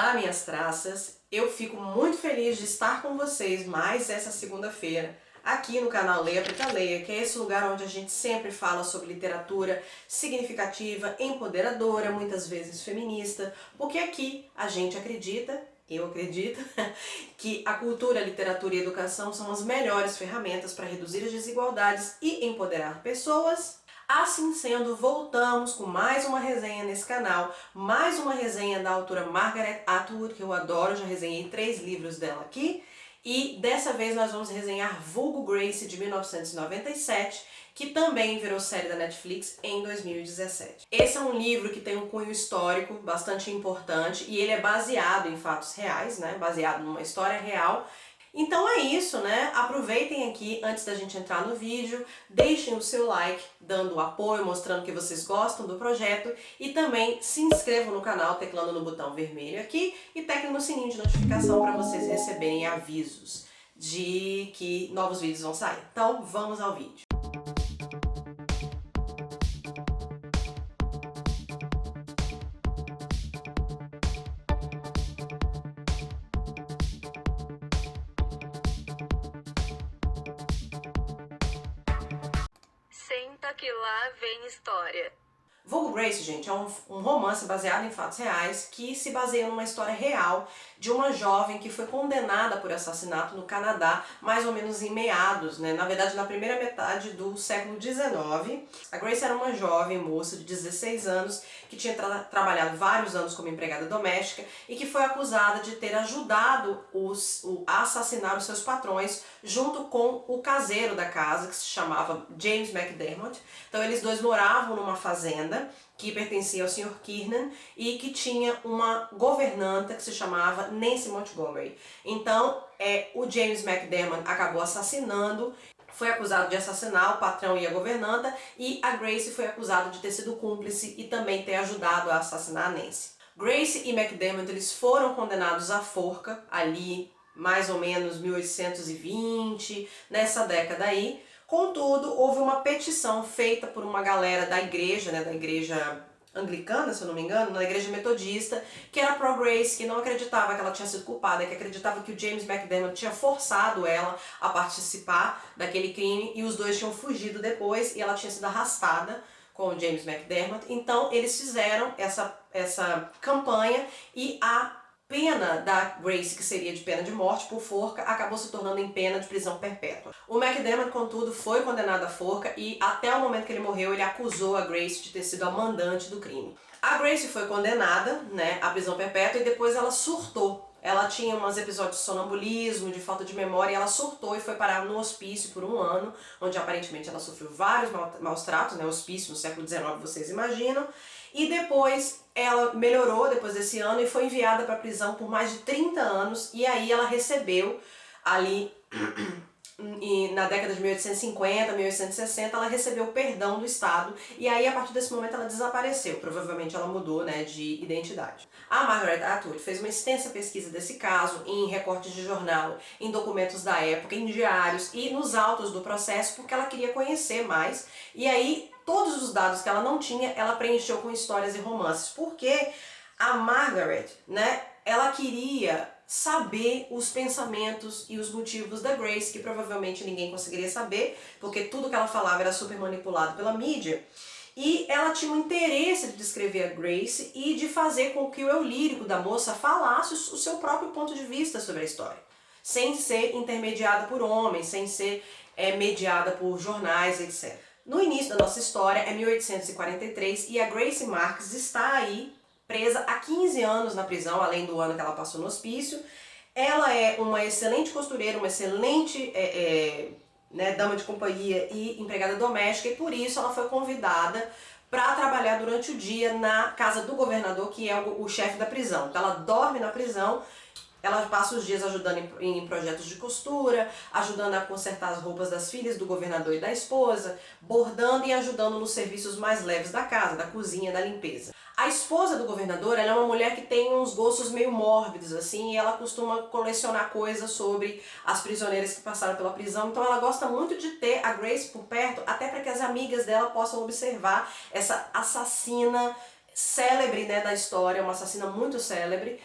Olá, minhas traças! Eu fico muito feliz de estar com vocês mais essa segunda-feira aqui no canal Leia Preta Leia, que é esse lugar onde a gente sempre fala sobre literatura significativa, empoderadora, muitas vezes feminista, porque aqui a gente acredita, eu acredito, que a cultura, a literatura e a educação são as melhores ferramentas para reduzir as desigualdades e empoderar pessoas. Assim sendo, voltamos com mais uma resenha nesse canal, mais uma resenha da autora Margaret Atwood, que eu adoro, já resenhei 3 livros dela aqui, e dessa vez nós vamos resenhar Vulgo Grace, de 1997, que também virou série da Netflix em 2017. Esse é um livro que tem um cunho histórico bastante importante e ele é baseado em fatos reais, né? Baseado numa história real. Então é isso, né? Aproveitem aqui, antes da gente entrar no vídeo, deixem o seu like, dando apoio, mostrando que vocês gostam do projeto e também se inscrevam no canal teclando no botão vermelho aqui e teclem no sininho de notificação para vocês receberem avisos de que novos vídeos vão sair. Então vamos ao vídeo. Senta que lá vem história. Vulgo Grace, gente, é um romance baseado em fatos reais que se baseia numa história real de uma jovem que foi condenada por assassinato no Canadá, mais ou menos em meados, né? Na verdade, na primeira metade do século XIX. A Grace era uma jovem moça de 16 anos que tinha trabalhado vários anos como empregada doméstica e que foi acusada de ter ajudado a assassinar os seus patrões junto com o caseiro da casa, que se chamava James McDermott. Então eles dois moravam numa fazenda que pertencia ao Sr. Kiernan e que tinha uma governanta que se chamava Nancy Montgomery. Então o James McDermott acabou assassinando, foi acusado de assassinar o patrão e a governanta, e a Grace foi acusada de ter sido cúmplice e também ter ajudado a assassinar a Nancy. Grace e McDermott eles foram condenados à forca ali mais ou menos 1820, nessa década aí. Contudo, houve uma petição feita por uma galera da igreja, né, da igreja anglicana, se eu não me engano, na igreja metodista, que era pró-Grace, que não acreditava que ela tinha sido culpada, que acreditava que o James McDermott tinha forçado ela a participar daquele crime e os dois tinham fugido depois e ela tinha sido arrastada com o James McDermott. Então eles fizeram essa campanha e a pena da Grace, que seria de pena de morte por forca, acabou se tornando em pena de prisão perpétua. O McDermott, contudo, foi condenado à forca e até o momento que ele morreu, ele acusou a Grace de ter sido a mandante do crime. A Grace foi condenada, né, à prisão perpétua e depois ela surtou. Ela tinha uns episódios de sonambulismo, de falta de memória, e ela surtou e foi parar no hospício por 1 ano, onde aparentemente ela sofreu vários maus tratos, né, hospício no século XIX, vocês imaginam. E depois ela melhorou depois desse ano e foi enviada para a prisão por mais de 30 anos, e aí ela recebeu ali na década de 1850, 1860, ela recebeu o perdão do Estado e aí a partir desse momento ela desapareceu, provavelmente ela mudou, né, de identidade. A Margaret Atwood fez uma extensa pesquisa desse caso em recortes de jornal, em documentos da época, em diários e nos autos do processo, porque ela queria conhecer mais, e aí todos os dados que ela não tinha, ela preencheu com histórias e romances, porque a Margaret, né, ela queria saber os pensamentos e os motivos da Grace, que provavelmente ninguém conseguiria saber, porque tudo que ela falava era super manipulado pela mídia. E ela tinha um interesse de descrever a Grace e de fazer com que o eu lírico da moça falasse o seu próprio ponto de vista sobre a história, sem ser intermediada por homens, sem ser mediada por jornais, etc. No início da nossa história é 1843 e a Grace Marks está aí presa há 15 anos na prisão, além do ano que ela passou no hospício. Ela é uma excelente costureira, uma excelente né, dama de companhia e empregada doméstica, e por isso ela foi convidada para trabalhar durante o dia na casa do governador, que é o chefe da prisão. Então ela dorme na prisão. Ela passa os dias ajudando em projetos de costura, ajudando a consertar as roupas das filhas do governador e da esposa, bordando e ajudando nos serviços mais leves da casa, da cozinha, da limpeza. A esposa do governador, ela é uma mulher que tem uns gostos meio mórbidos, assim, e ela costuma colecionar coisas sobre as prisioneiras que passaram pela prisão, então ela gosta muito de ter a Grace por perto, até para que as amigas dela possam observar essa assassina célebre, né, da história, uma assassina muito célebre,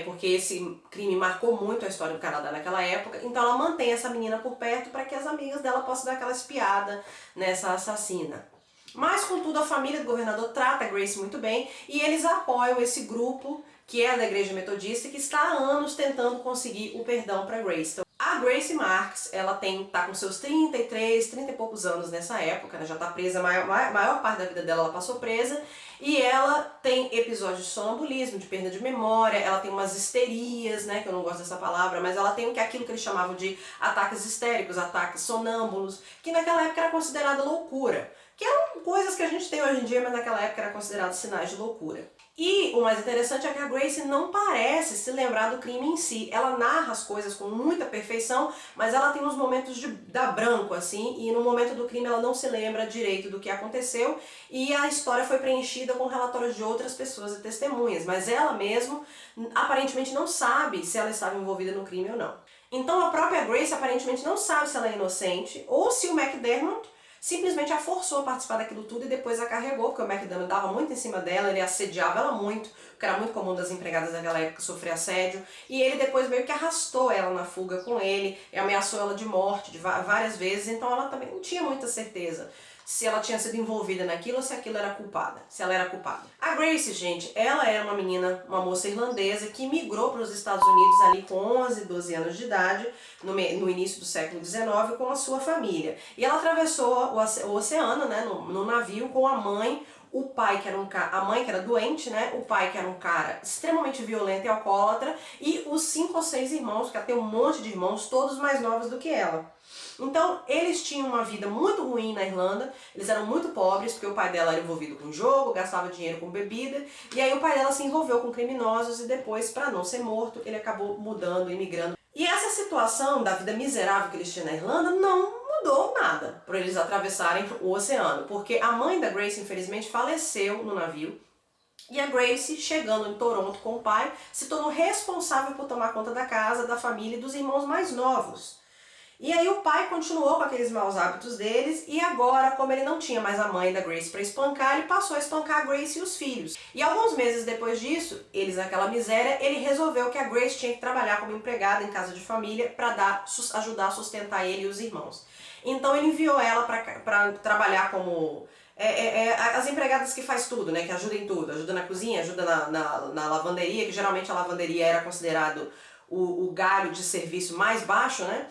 porque esse crime marcou muito a história do Canadá naquela época, então ela mantém essa menina por perto para que as amigas dela possam dar aquela espiada nessa assassina. Mas, contudo, a família do governador trata a Grace muito bem e eles apoiam esse grupo que é da igreja metodista e que está há anos tentando conseguir o perdão para Grace. Então, a Grace Marks, ela tá com seus 33, 30 e poucos anos nessa época, né? Já está presa, a maior parte da vida dela ela passou presa, e ela tem episódios de sonambulismo, de perda de memória, ela tem umas histerias, né, que eu não gosto dessa palavra, mas ela tem aquilo que eles chamavam de ataques histéricos, ataques sonâmbulos, que naquela época era considerada loucura. Que eram coisas que a gente tem hoje em dia, mas naquela época era considerado sinais de loucura. E o mais interessante é que a Grace não parece se lembrar do crime em si. Ela narra as coisas com muita perfeição, mas ela tem uns momentos de dar branco, assim, e no momento do crime ela não se lembra direito do que aconteceu, e a história foi preenchida com relatórios de outras pessoas e testemunhas, mas ela mesmo aparentemente não sabe se ela estava envolvida no crime ou não. Então a própria Grace aparentemente não sabe se ela é inocente, ou se o McDermott simplesmente a forçou a participar daquilo tudo e depois a carregou, porque o McDermott dava muito em cima dela, ele assediava ela muito, porque era muito comum das empregadas daquela época sofrer assédio, e ele depois meio que arrastou ela na fuga com ele, e ameaçou ela de morte várias vezes, então ela também não tinha muita certeza se ela tinha sido envolvida naquilo ou se aquilo era culpada, se ela era culpada. A Grace, gente, ela era uma menina, uma moça irlandesa que migrou para os Estados Unidos ali com 11, 12 anos de idade, no início do século XIX, com a sua família. E ela atravessou o oceano, né, no navio com a mãe, o pai que era a mãe que era doente, né, o pai que era um cara extremamente violento e alcoólatra, e os 5 ou 6 irmãos, que ela tem um monte de irmãos, todos mais novos do que ela. Então, eles tinham uma vida muito ruim na Irlanda, eles eram muito pobres, porque o pai dela era envolvido com jogo, gastava dinheiro com bebida, e aí o pai dela se envolveu com criminosos e depois, para não ser morto, ele acabou mudando, imigrando. E essa situação da vida miserável que eles tinham na Irlanda não mudou nada para eles atravessarem o oceano, porque a mãe da Grace, infelizmente, faleceu no navio, e a Grace, chegando em Toronto com o pai, se tornou responsável por tomar conta da casa, da família e dos irmãos mais novos. E aí o pai continuou com aqueles maus hábitos deles, e agora, como ele não tinha mais a mãe da Grace para espancar, ele passou a espancar a Grace e os filhos. E alguns meses depois disso, eles naquela miséria, ele resolveu que a Grace tinha que trabalhar como empregada em casa de família para ajudar a sustentar ele e os irmãos. Então ele enviou ela para trabalhar como as empregadas que faz tudo, né, que ajuda em tudo, ajuda na cozinha, ajuda na lavanderia, que geralmente a lavanderia era considerado o galho de serviço mais baixo, né?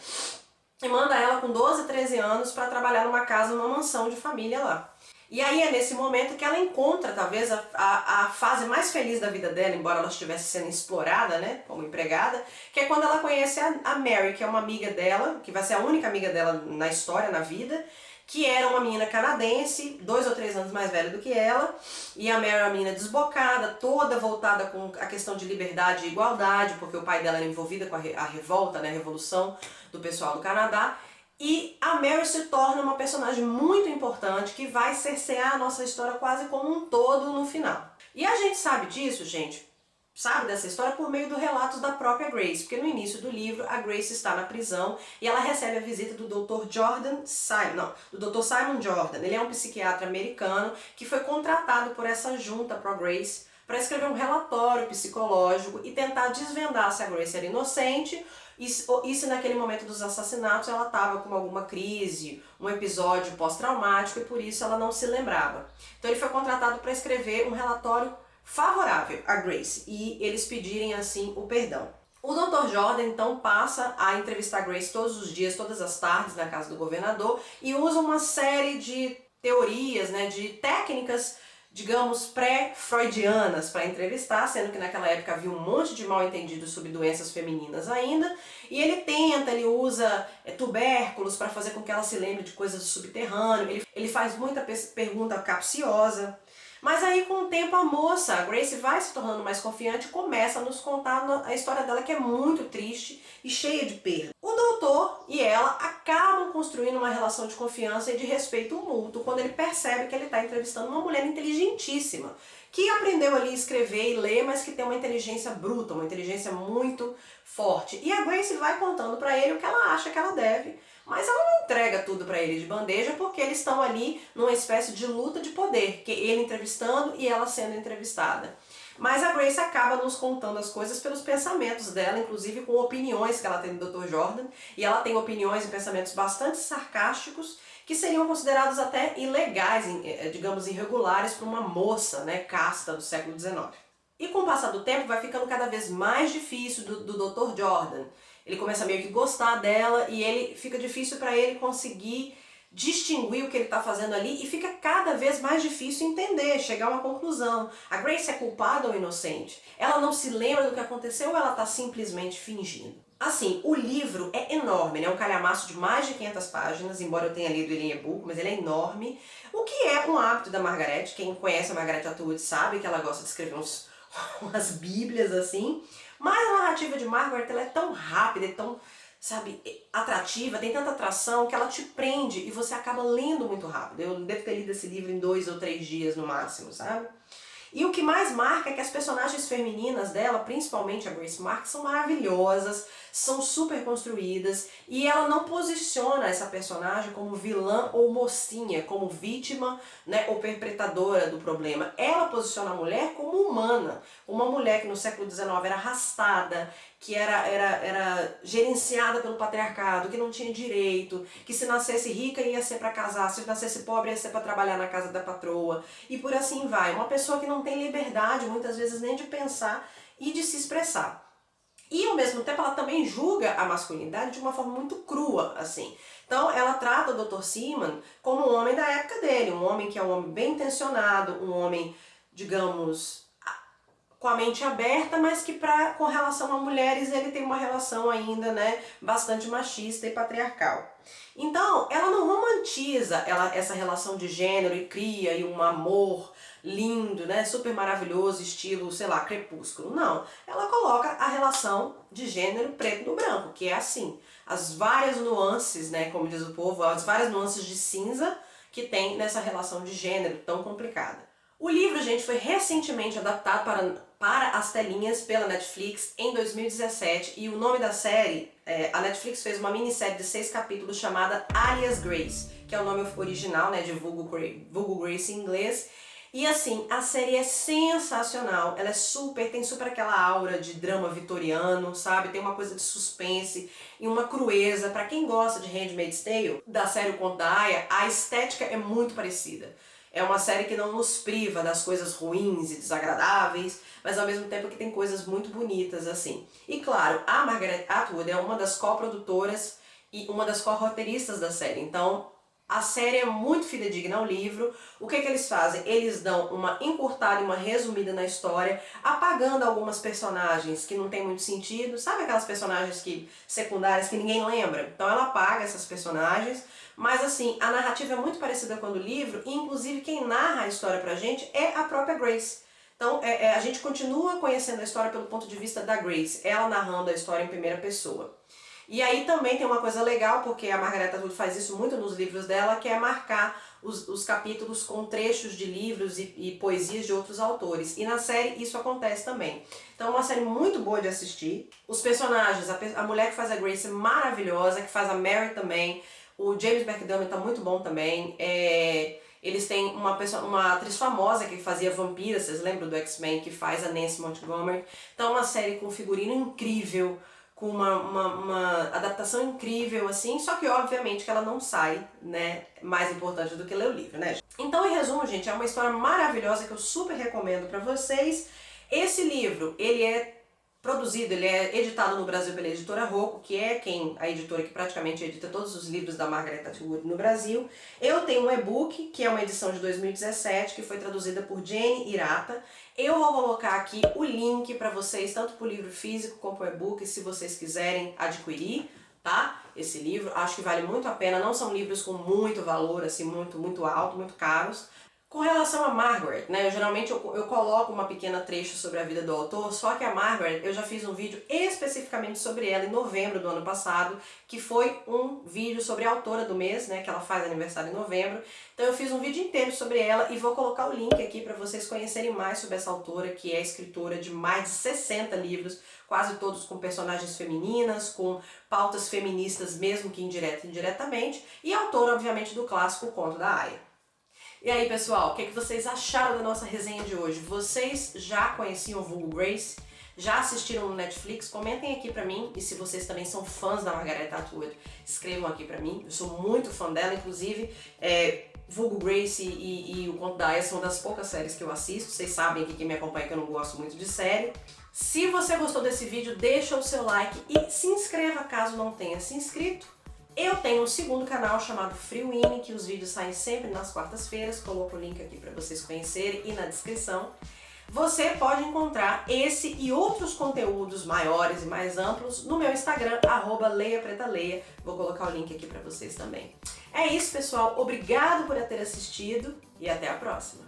E manda ela com 12, 13 anos para trabalhar numa casa, numa mansão de família lá. E aí é nesse momento que ela encontra talvez a fase mais feliz da vida dela, embora ela estivesse sendo explorada, né, como empregada, que é quando ela conhece a Mary, que é uma amiga dela, que vai ser a única amiga dela na história, na vida, que era uma menina canadense, 2 ou 3 anos mais velha do que ela, e a Mary é uma menina desbocada, toda voltada com a questão de liberdade e igualdade, porque o pai dela era envolvido com a revolta, né, a revolução do pessoal do Canadá, e a Mary se torna uma personagem muito importante que vai cercear a nossa história quase como um todo no final. E a gente sabe disso, gente, sabe dessa história por meio dos relatos da própria Grace, porque no início do livro a Grace está na prisão e ela recebe a visita do Dr. Simon Jordan. Ele é um psiquiatra americano que foi contratado por essa junta pro Grace para escrever um relatório psicológico e tentar desvendar se a Grace era inocente e se naquele momento dos assassinatos ela estava com alguma crise, um episódio pós-traumático e por isso ela não se lembrava. Então ele foi contratado para escrever um relatório favorável a Grace e eles pedirem assim o perdão. O Dr. Jordan então passa a entrevistar Grace todos os dias, todas as tardes na casa do governador e usa uma série de teorias, né, de técnicas, digamos, pré-freudianas para entrevistar, sendo que naquela época havia um monte de mal-entendidos sobre doenças femininas ainda, e ele usa tubérculos para fazer com que ela se lembre de coisas do subterrâneo, ele faz muita pergunta capciosa. Mas aí com o tempo a moça, a Grace, vai se tornando mais confiante e começa a nos contar a história dela, que é muito triste e cheia de perda. O doutor e ela acabam construindo uma relação de confiança e de respeito mútuo quando ele percebe que ele está entrevistando uma mulher inteligentíssima, que aprendeu ali a escrever e ler, mas que tem uma inteligência bruta, uma inteligência muito forte. E a Grace vai contando para ele o que ela acha que ela deve, mas ela não entrega tudo para ele de bandeja, porque eles estão ali numa espécie de luta de poder, que ele entrevistando e ela sendo entrevistada. Mas a Grace acaba nos contando as coisas pelos pensamentos dela, inclusive com opiniões que ela tem do Dr. Jordan, e ela tem opiniões e pensamentos bastante sarcásticos que seriam considerados até ilegais, digamos, irregulares para uma moça, né, casta do século XIX. E com o passar do tempo vai ficando cada vez mais difícil do Dr. Jordan. Ele começa meio que gostar dela e ele fica difícil para ele conseguir distinguir o que ele está fazendo ali e fica cada vez mais difícil entender, chegar a uma conclusão. A Grace é culpada ou inocente? Ela não se lembra do que aconteceu ou ela está simplesmente fingindo? Assim, o livro é enorme, né? Um calhamaço de mais de 500 páginas, embora eu tenha lido ele em e-book, mas ele é enorme. O que é um hábito da Margaret. Quem conhece a Margaret Atwood sabe que ela gosta de escrever umas bíblias assim. Mas a narrativa de Margaret ela é tão rápida, é tão, sabe, atrativa, tem tanta atração que ela te prende e você acaba lendo muito rápido. Eu devo ter lido esse livro em 2 ou 3 dias no máximo, sabe? E o que mais marca é que as personagens femininas dela, principalmente a Grace Marks, são maravilhosas, são super construídas e ela não posiciona essa personagem como vilã ou mocinha, como vítima, né, ou perpetradora do problema. Ela posiciona a mulher como humana, uma mulher que no século XIX era arrastada, que era gerenciada pelo patriarcado, que não tinha direito, que se nascesse rica ia ser para casar, se nascesse pobre ia ser para trabalhar na casa da patroa, e por assim vai. Uma pessoa que não tem liberdade, muitas vezes, nem de pensar e de se expressar. E, ao mesmo tempo, ela também julga a masculinidade de uma forma muito crua, assim. Então, ela trata o Dr. Seaman como um homem da época dele, um homem que é um homem bem intencionado, um homem, digamos, com a mente aberta, mas que com relação a mulheres ele tem uma relação ainda, né, bastante machista e patriarcal. Então, ela não romantiza essa relação de gênero e cria aí um amor lindo, né, super maravilhoso, estilo, sei lá, Crepúsculo. Não, ela coloca a relação de gênero preto no branco, que é assim, as várias nuances, né, como diz o povo, as várias nuances de cinza que tem nessa relação de gênero tão complicada. O livro, gente, foi recentemente adaptado para as telinhas pela Netflix em 2017 e o nome da série, a Netflix fez uma minissérie de 6 capítulos chamada Alias Grace, que é o nome original, né, de vulgo Grace em inglês. E assim, a série é sensacional, ela é tem super aquela aura de drama vitoriano, sabe? Tem uma coisa de suspense e uma crueza. Pra quem gosta de Handmaid's Tale, da série O Conto da Aia, a estética é muito parecida. É uma série que não nos priva das coisas ruins e desagradáveis, mas ao mesmo tempo que tem coisas muito bonitas assim. E claro, a Margaret Atwood é uma das coprodutoras e uma das co-roteiristas da série, então a série é muito fidedigna ao livro. O que eles fazem? Eles dão uma encurtada e uma resumida na história, apagando algumas personagens que não tem muito sentido. Sabe aquelas personagens secundárias que ninguém lembra? Então ela apaga essas personagens, mas assim, a narrativa é muito parecida com a do livro, e inclusive quem narra a história pra gente é a própria Grace. Então a gente continua conhecendo a história pelo ponto de vista da Grace, ela narrando a história em primeira pessoa. E aí também tem uma coisa legal, porque a Margaret Atwood faz isso muito nos livros dela, que é marcar os capítulos com trechos de livros e poesias de outros autores. E na série isso acontece também. Então é uma série muito boa de assistir. Os personagens, a mulher que faz a Grace é maravilhosa, que faz a Mary também. O James McDermott tá muito bom também. Eles têm uma atriz famosa que fazia Vampira, vocês lembram do X-Men, que faz a Nancy Montgomery. Então é uma série com figurino incrível, com uma adaptação incrível, assim, só que obviamente que ela não sai, né, mais importante do que ler o livro, né? Então, em resumo, gente, é uma história maravilhosa que eu super recomendo pra vocês. Esse livro, ele é produzido, ele é editado no Brasil pela editora Rocco, que é a editora que praticamente edita todos os livros da Margaret Atwood no Brasil. Eu tenho um e-book, que é uma edição de 2017, que foi traduzida por Jane Hirata. Eu vou colocar aqui o link para vocês, tanto para o livro físico como para o e-book, se vocês quiserem adquirir, tá? Esse livro, acho que vale muito a pena, não são livros com muito valor, assim, muito alto, muito caros. Com relação a Margaret, né, geralmente eu coloco uma pequena trecho sobre a vida do autor, só que a Margaret, eu já fiz um vídeo especificamente sobre ela em novembro do ano passado, que foi um vídeo sobre a autora do mês, né, que ela faz aniversário em novembro. Então eu fiz um vídeo inteiro sobre ela e vou colocar o link aqui para vocês conhecerem mais sobre essa autora, que é escritora de mais de 60 livros, quase todos com personagens femininas, com pautas feministas, mesmo que indireta e indiretamente, e autora, obviamente, do clássico O Conto da Aia. E aí, pessoal, o que vocês acharam da nossa resenha de hoje? Vocês já conheciam o vulgo Grace? Já assistiram no Netflix? Comentem aqui pra mim. E se vocês também são fãs da Margaret Atwood, escrevam aqui pra mim. Eu sou muito fã dela, inclusive vulgo Grace e O Conto da Aia são das poucas séries que eu assisto. Vocês sabem aqui, quem me acompanha, que eu não gosto muito de série. Se você gostou desse vídeo, deixa o seu like e se inscreva caso não tenha se inscrito. Eu tenho um segundo canal chamado Freewin, que os vídeos saem sempre nas quartas-feiras. Coloco o link aqui para vocês conhecerem e na descrição. Você pode encontrar esse e outros conteúdos maiores e mais amplos no meu Instagram, @leiapretaleia. Vou colocar o link aqui para vocês também. É isso, pessoal. Obrigado por ter assistido e até a próxima.